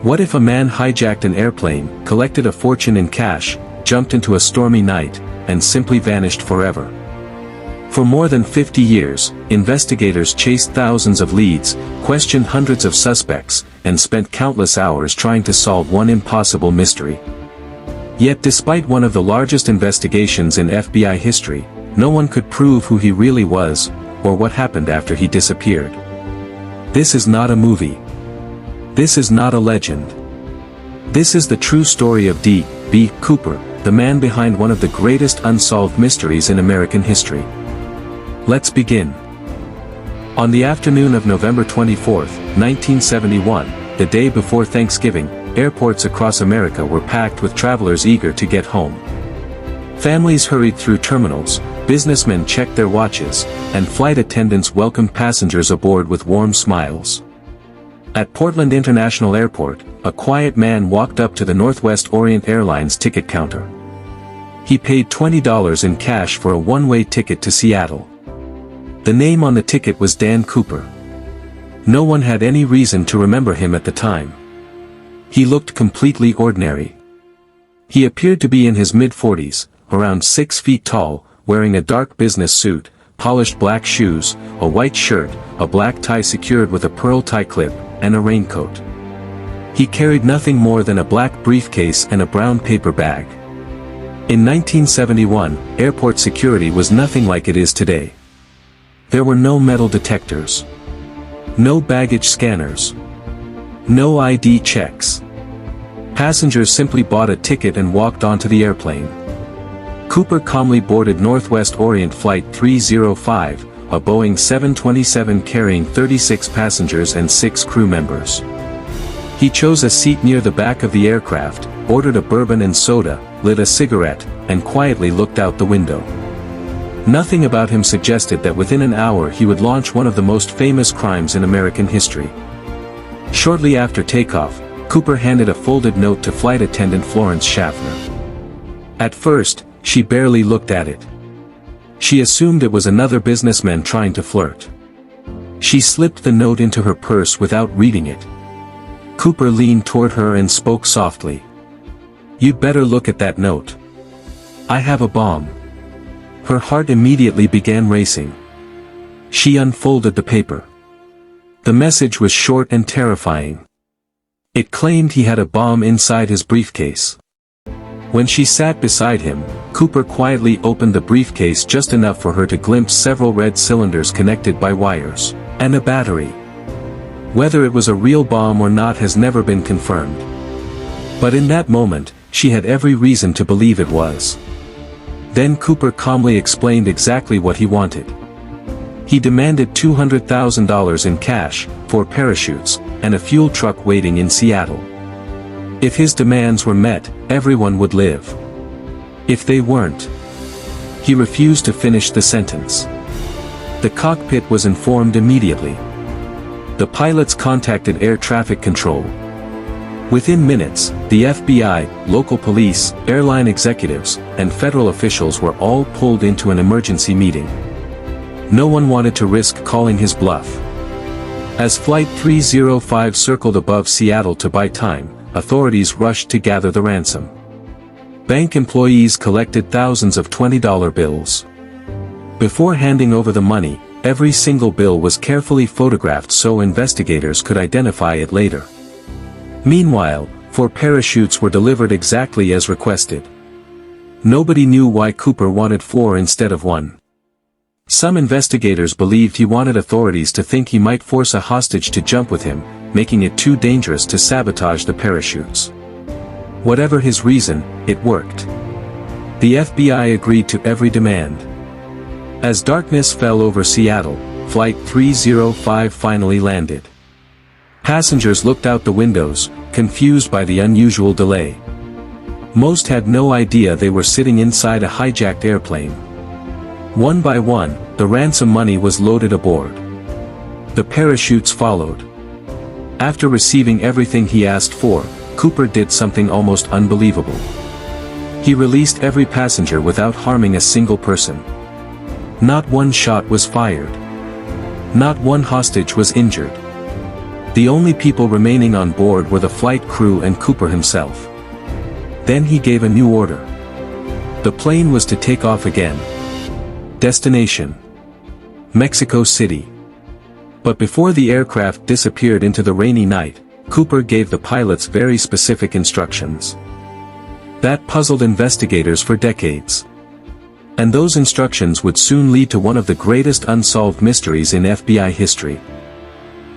What if a man hijacked an airplane, collected a fortune in cash, jumped into a stormy night, and simply vanished forever? For more than 50 years, investigators chased thousands of leads, questioned hundreds of suspects, and spent countless hours trying to solve one impossible mystery. Yet despite one of the largest investigations in FBI history, no one could prove who he really was, or what happened after he disappeared. This is not a movie. This is not a legend. This is the true story of D.B. Cooper, the man behind one of the greatest unsolved mysteries in American history. Let's begin. On the afternoon of November 24, 1971, the day before Thanksgiving, airports across America were packed with travelers eager to get home. Families hurried through terminals, businessmen checked their watches, and flight attendants welcomed passengers aboard with warm smiles. At Portland International Airport, a quiet man walked up to the Northwest Orient Airlines ticket counter. He paid $20 in cash for a one-way ticket to Seattle. The name on the ticket was Dan Cooper. No one had any reason to remember him at the time. He looked completely ordinary. He appeared to be in his mid-40s, around 6 feet tall, wearing a dark business suit, polished black shoes, a white shirt, a black tie secured with a pearl tie clip, and a raincoat. He carried nothing more than a black briefcase and a brown paper bag. In 1971, airport security was nothing like it is today. There were no metal detectors. No baggage scanners. No ID checks. Passengers simply bought a ticket and walked onto the airplane. Cooper calmly boarded Northwest Orient Flight 305, a Boeing 727 carrying 36 passengers and 6 crew members. He chose a seat near the back of the aircraft, ordered a bourbon and soda, lit a cigarette, and quietly looked out the window. Nothing about him suggested that within an hour he would launch one of the most famous crimes in American history. Shortly after takeoff, Cooper handed a folded note to flight attendant Florence Schaffner. At first, she barely looked at it. She assumed it was another businessman trying to flirt. She slipped the note into her purse without reading it. Cooper leaned toward her and spoke softly. "You'd better look at that note. I have a bomb." Her heart immediately began racing. She unfolded the paper. The message was short and terrifying. It claimed he had a bomb inside his briefcase. When she sat beside him, Cooper quietly opened the briefcase just enough for her to glimpse several red cylinders connected by wires, and a battery. Whether it was a real bomb or not has never been confirmed. But in that moment, she had every reason to believe it was. Then Cooper calmly explained exactly what he wanted. He demanded $200,000 in cash, 4 parachutes, and a fuel truck waiting in Seattle. If his demands were met, everyone would live. If they weren't. He refused to finish the sentence. The cockpit was informed immediately. The pilots contacted air traffic control. Within minutes, the FBI, local police, airline executives, and federal officials were all pulled into an emergency meeting. No one wanted to risk calling his bluff. As Flight 305 circled above Seattle to buy time, authorities rushed to gather the ransom. Bank employees collected thousands of $20 bills. Before handing over the money, every single bill was carefully photographed so investigators could identify it later. Meanwhile, 4 parachutes were delivered exactly as requested. Nobody knew why Cooper wanted 4 instead of 1. Some investigators believed he wanted authorities to think he might force a hostage to jump with him, making it too dangerous to sabotage the parachutes. Whatever his reason, it worked. The FBI agreed to every demand. As darkness fell over Seattle, Flight 305 finally landed. Passengers looked out the windows, confused by the unusual delay. Most had no idea they were sitting inside a hijacked airplane. One by one, the ransom money was loaded aboard. The parachutes followed. After receiving everything he asked for, Cooper did something almost unbelievable. He released every passenger without harming a single person. Not one shot was fired. Not one hostage was injured. The only people remaining on board were the flight crew and Cooper himself. Then he gave a new order. The plane was to take off again. Destination: Mexico City. But before the aircraft disappeared into the rainy night, Cooper gave the pilots very specific instructions. That puzzled investigators for decades. And those instructions would soon lead to one of the greatest unsolved mysteries in FBI history.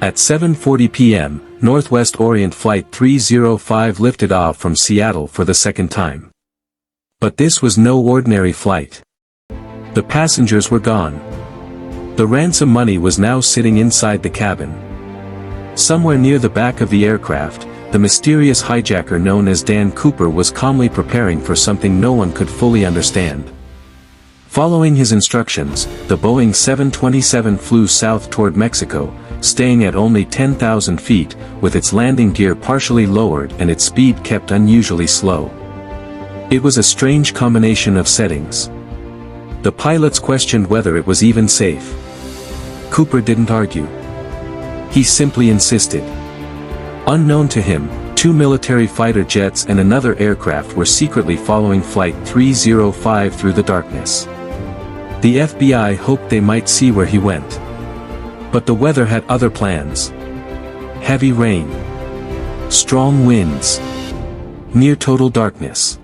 At 7:40 p.m., Northwest Orient Flight 305 lifted off from Seattle for the second time. But this was no ordinary flight. The passengers were gone. The ransom money was now sitting inside the cabin. Somewhere near the back of the aircraft, the mysterious hijacker known as Dan Cooper was calmly preparing for something no one could fully understand. Following his instructions, the Boeing 727 flew south toward Mexico, staying at only 10,000 feet, with its landing gear partially lowered and its speed kept unusually slow. It was a strange combination of settings. The pilots questioned whether it was even safe. Cooper didn't argue. He simply insisted. Unknown to him, 2 military fighter jets and another aircraft were secretly following Flight 305 through the darkness. The FBI hoped they might see where he went. But the weather had other plans. Heavy rain. Strong winds. Near total darkness.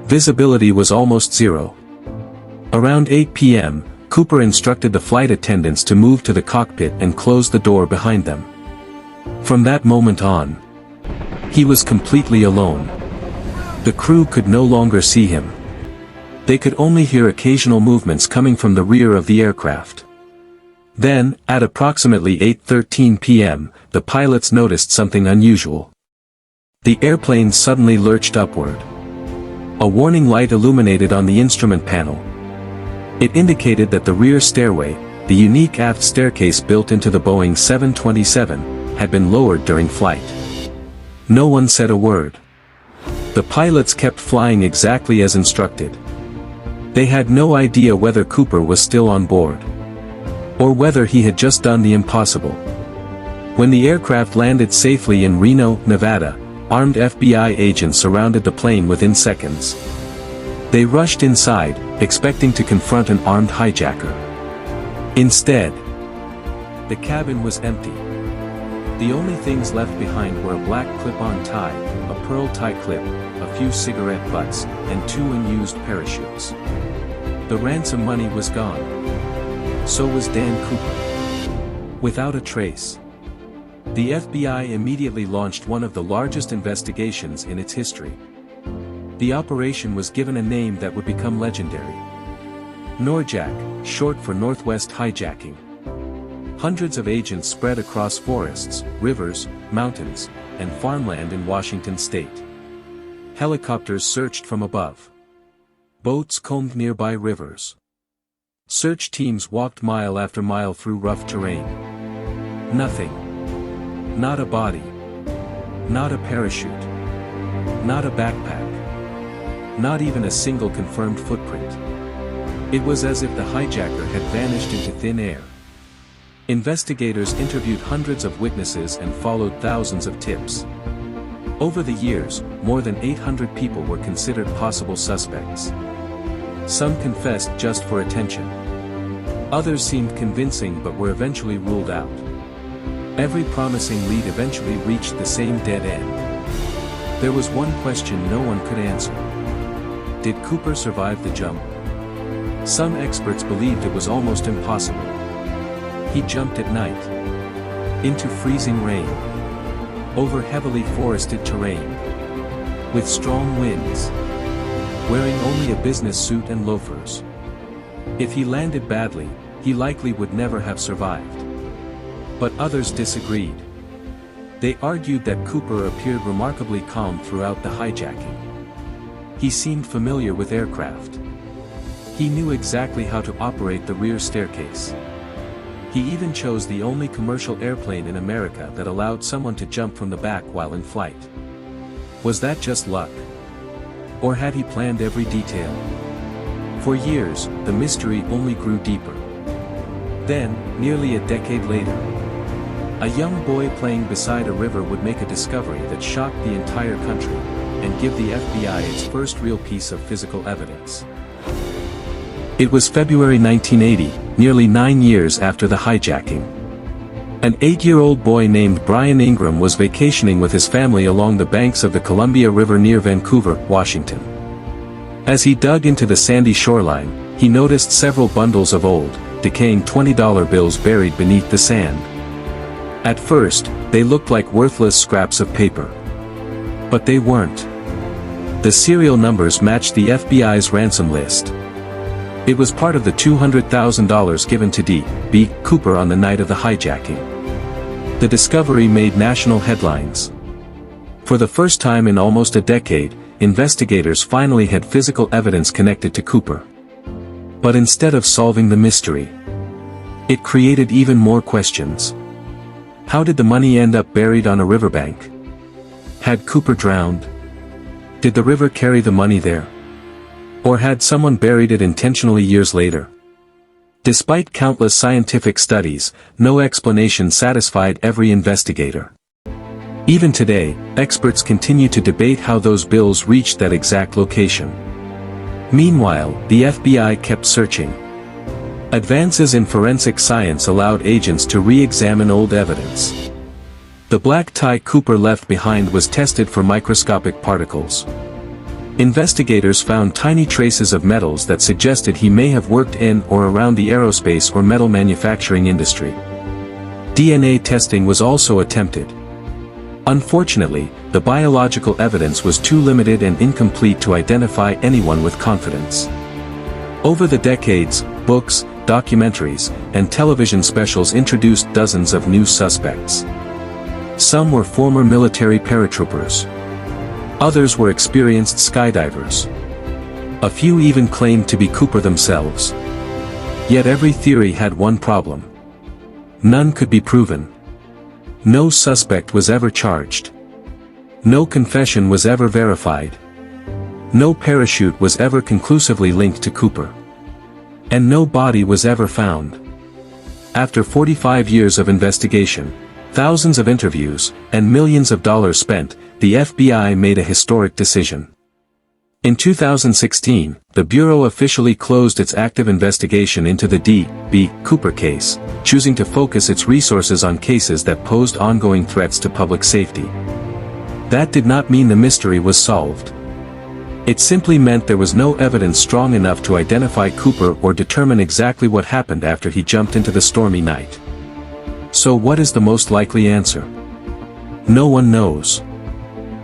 Visibility was almost zero. Around 8 p.m., Cooper instructed the flight attendants to move to the cockpit and close the door behind them. From that moment on, he was completely alone. The crew could no longer see him. They could only hear occasional movements coming from the rear of the aircraft. Then, at approximately 8:13 p.m., the pilots noticed something unusual. The airplane suddenly lurched upward. A warning light illuminated on the instrument panel. It indicated that the rear stairway, the unique aft staircase built into the Boeing 727, had been lowered during flight. No one said a word. The pilots kept flying exactly as instructed. They had no idea whether Cooper was still on board, or whether he had just done the impossible. When the aircraft landed safely in Reno, Nevada, armed FBI agents surrounded the plane within seconds. They rushed inside, expecting to confront an armed hijacker. Instead, the cabin was empty. The only things left behind were a black clip-on tie, a pearl tie clip, a few cigarette butts, and 2 unused parachutes. The ransom money was gone. So was Dan Cooper. Without a trace. The FBI immediately launched one of the largest investigations in its history. The operation was given a name that would become legendary. NORJAC, short for Northwest Hijacking. Hundreds of agents spread across forests, rivers, mountains, and farmland in Washington state. Helicopters searched from above. Boats combed nearby rivers. Search teams walked mile after mile through rough terrain. Nothing. Not a body. Not a parachute. Not a backpack. Not even a single confirmed footprint. It was as if the hijacker had vanished into thin air. Investigators interviewed hundreds of witnesses and followed thousands of tips. Over the years, more than 800 people were considered possible suspects. Some confessed just for attention. Others seemed convincing but were eventually ruled out. Every promising lead eventually reached the same dead end. There was one question no one could answer. Did Cooper survive the jump? Some experts believed it was almost impossible. He jumped at night. Into freezing rain. Over heavily forested terrain. With strong winds. Wearing only a business suit and loafers. If he landed badly, he likely would never have survived. But others disagreed. They argued that Cooper appeared remarkably calm throughout the hijacking. He seemed familiar with aircraft. He knew exactly how to operate the rear staircase. He even chose the only commercial airplane in America that allowed someone to jump from the back while in flight. Was that just luck? Or had he planned every detail? For years, the mystery only grew deeper. Then, nearly a decade later, A young boy playing beside a river would make a discovery that shocked the entire country, and give the FBI its first real piece of physical evidence. It was February 1980, nearly 9 years after the hijacking. An 8-year-old boy named Brian Ingram was vacationing with his family along the banks of the Columbia River near Vancouver, Washington. As he dug into the sandy shoreline, he noticed several bundles of old, decaying $20 bills buried beneath the sand. At first, they looked like worthless scraps of paper. But they weren't. The serial numbers matched the FBI's ransom list. It was part of the $200,000 given to D.B. Cooper on the night of the hijacking. The discovery made national headlines. For the first time in almost a decade, investigators finally had physical evidence connected to Cooper. But instead of solving the mystery, it created even more questions. How did the money end up buried on a riverbank? Had Cooper drowned? Did the river carry the money there? Or had someone buried it intentionally years later? Despite countless scientific studies, no explanation satisfied every investigator. Even today, experts continue to debate how those bills reached that exact location. Meanwhile, the FBI kept searching. Advances in forensic science allowed agents to re-examine old evidence. The black tie Cooper left behind was tested for microscopic particles. Investigators found tiny traces of metals that suggested he may have worked in or around the aerospace or metal manufacturing industry. DNA testing was also attempted. Unfortunately, the biological evidence was too limited and incomplete to identify anyone with confidence. Over the decades, books, documentaries, and television specials introduced dozens of new suspects. Some were former military paratroopers. Others were experienced skydivers. A few even claimed to be Cooper themselves. Yet every theory had one problem. None could be proven. No suspect was ever charged. No confession was ever verified. No parachute was ever conclusively linked to Cooper. And no body was ever found. After 45 years of investigation, thousands of interviews, and millions of dollars spent, the FBI made a historic decision. In 2016, the Bureau officially closed its active investigation into the D.B. Cooper case, choosing to focus its resources on cases that posed ongoing threats to public safety. That did not mean the mystery was solved. It simply meant there was no evidence strong enough to identify Cooper or determine exactly what happened after he jumped into the stormy night. So what is the most likely answer? No one knows.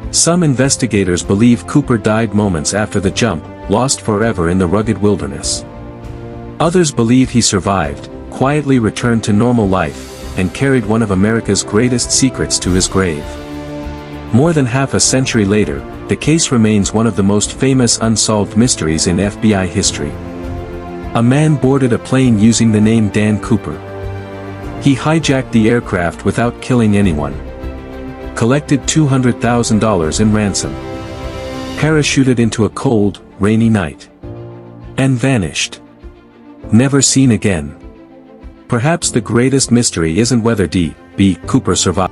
Some investigators believe Cooper died moments after the jump, lost forever in the rugged wilderness. Others believe he survived, quietly returned to normal life, and carried one of America's greatest secrets to his grave. More than half a century later, the case remains one of the most famous unsolved mysteries in FBI history. A man boarded a plane using the name Dan Cooper. He hijacked the aircraft without killing anyone. Collected $200,000 in ransom. Parachuted into a cold, rainy night. And vanished. Never seen again. Perhaps the greatest mystery isn't whether D.B. Cooper survived.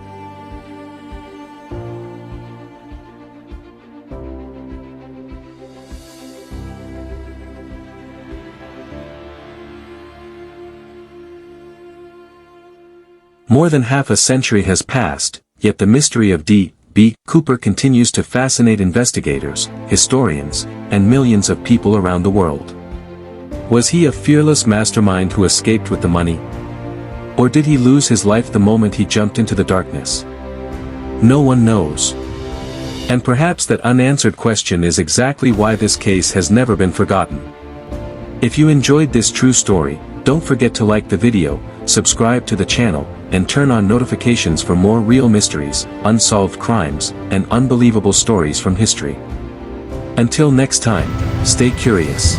More than half a century has passed, yet the mystery of D.B. Cooper continues to fascinate investigators, historians, and millions of people around the world. Was he a fearless mastermind who escaped with the money? Or did he lose his life the moment he jumped into the darkness? No one knows. And perhaps that unanswered question is exactly why this case has never been forgotten. If you enjoyed this true story, don't forget to like the video, subscribe to the channel, and turn on notifications for more real mysteries, unsolved crimes, and unbelievable stories from history. Until next time, stay curious.